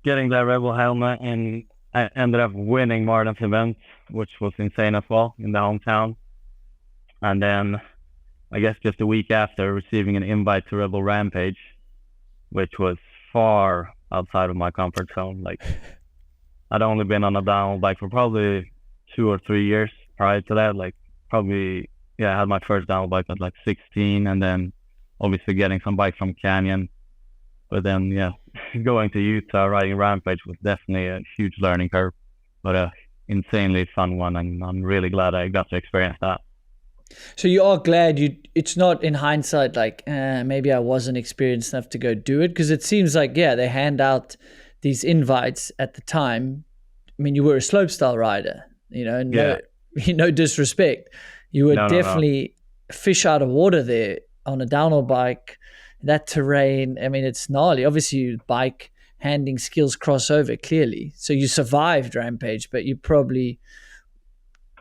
getting that Red Bull helmet, and I ended up winning Martin's event, which was insane as well in the hometown. And then I guess just a week after, receiving an invite to Red Bull Rampage, which was far outside of my comfort zone. Like I'd only been on a downhill bike for probably 2 or 3 years prior to that. Like probably, yeah, I had my first downhill bike at like 16, and then obviously getting some bikes from Canyon. But then, yeah, going to Utah, riding Rampage was definitely a huge learning curve, but a insanely fun one, and I'm really glad I got to experience that. So you are glad it's not in hindsight like maybe I wasn't experienced enough to go do it, because it seems like they hand out these invites at the time. I mean, you were a slopestyle rider, Yeah, no disrespect, you were no, no, no. definitely fish out of water there on a downhill bike. That terrain, I mean, it's gnarly. Obviously, your bike handling skills cross over clearly, so you survived Rampage, but you probably,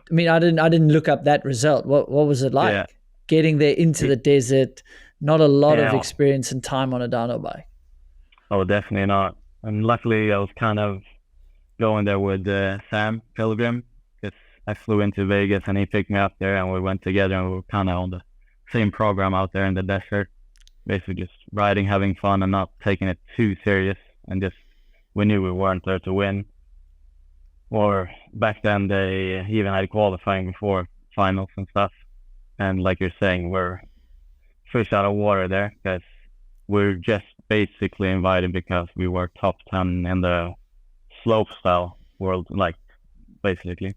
I mean, I didn't look up that result. What was it Yeah, like getting there into it, the desert? Not a lot of yeah. experience and time on a downhill bike. Oh, definitely not. And luckily, I was kind of going there with Sam Pilgrim, because I flew into Vegas and he picked me up there, and we went together, and we were kind of on the same program out there in the desert, basically just riding, having fun, and not taking it too serious. And just we knew we weren't there to win. Or back then, they even had qualifying before finals and stuff. And like you're saying, we're fish out of water there, because we're just basically invited because we were top 10 in the slopestyle world, like basically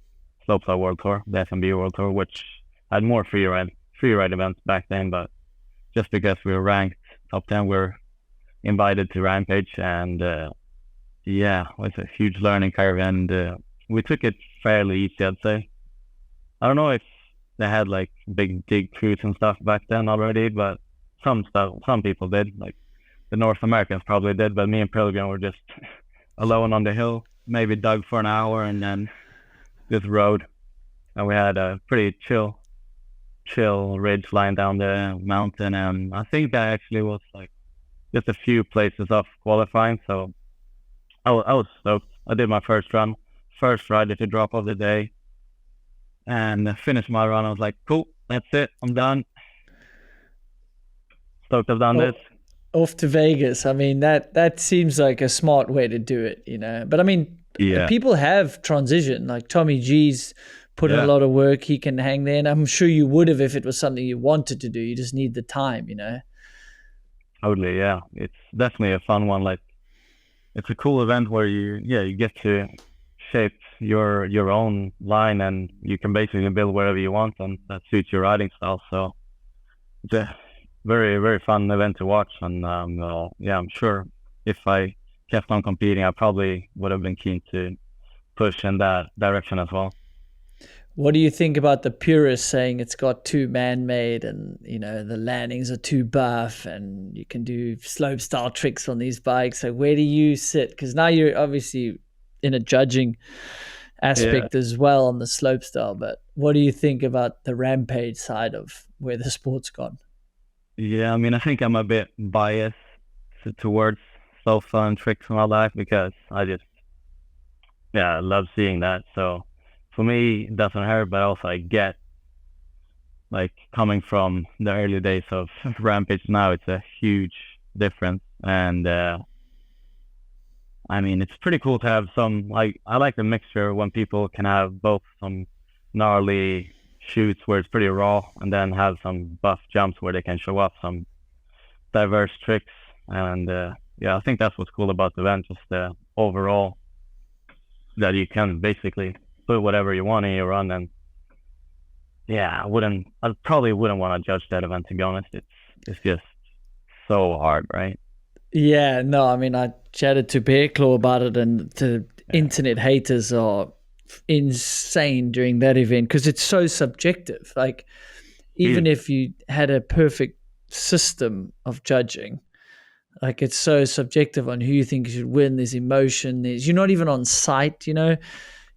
slopestyle world tour, the FMB world tour, which had more free ride events back then. But just because we were ranked top 10, we're invited to Rampage, and yeah, it was a huge learning curve, and we took it fairly easy, I'd say. I don't know if they had like big dig crews and stuff back then already, but some people did, like the North Americans probably did, but me and Pilgrim were just alone on the hill, maybe dug for an hour, and then just rode. And we had a pretty chill ridge line down the mountain, and I think that actually was like just a few places off qualifying. So I was stoked. I did my first run, first ride to drop of the day, and finished my run. I was like, cool, that's it, I'm done. Stoked I've done this. Oh, off to Vegas. I mean, that seems like a smart way to do it, But I mean, Yeah, people have transitioned. Like Tommy G's put in a yeah, lot of work. He can hang there, and I'm sure you would have if it was something you wanted to do. You just need the time. totally. Yeah, it's definitely a fun one. Like it's a cool event where you get to shape your own line, and you can basically build wherever you want, and that suits your riding style. So it's a very, very fun event to watch. And yeah, I'm sure if I kept on competing, I probably would have been keen to push in that direction as well. What do you think about the purists saying it's got too man-made, and the landings are too buff, and you can do slope style tricks on these bikes? So where do you sit? Because now you're obviously in a judging Yeah, aspect as well on the slope style. But what do you think about the Rampage side of where the sport's gone? yeah. I mean, I think I'm a bit biased towards so fun tricks and all that, because I just, yeah, I love seeing that. So for me, it doesn't hurt, but also I get, like, coming from the early days of Rampage now, it's a huge difference. And I mean, it's pretty cool to have some, like, I like the mixture when people can have both some gnarly shoots where it's pretty raw, and then have some buff jumps where they can show off some diverse tricks. And yeah, I think that's what's cool about the event, just the overall, that you can basically put whatever you want in your run. And yeah, I probably wouldn't want to judge that event, to be honest. It's just so hard, right? Yeah, no, I mean, I chatted to Bear Claw about it, and the Yeah. internet haters are insane during that event because it's so subjective. Like, even Is if you had a perfect system of judging, like it's so subjective on who you think should win. There's emotion. You're not even on site.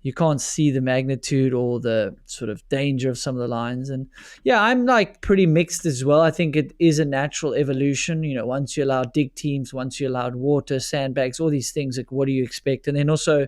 you can't see the magnitude or the sort of danger of some of the lines. And yeah, I'm like pretty mixed as well. I think it is a natural evolution. You know, once you allow dig teams, once you allowed water, sandbags, all these things, like what do you expect? And then also,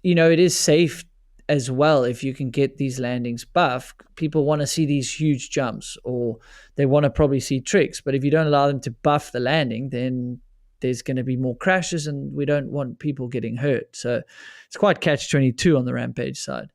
you know, it is safe as well if you can get these landings buff. People want to see these huge jumps, or they want to probably see tricks. But if you don't allow them to buff the landing, then there's going to be more crashes, and we don't want people getting hurt. So it's quite catch-22 on the Rampage side.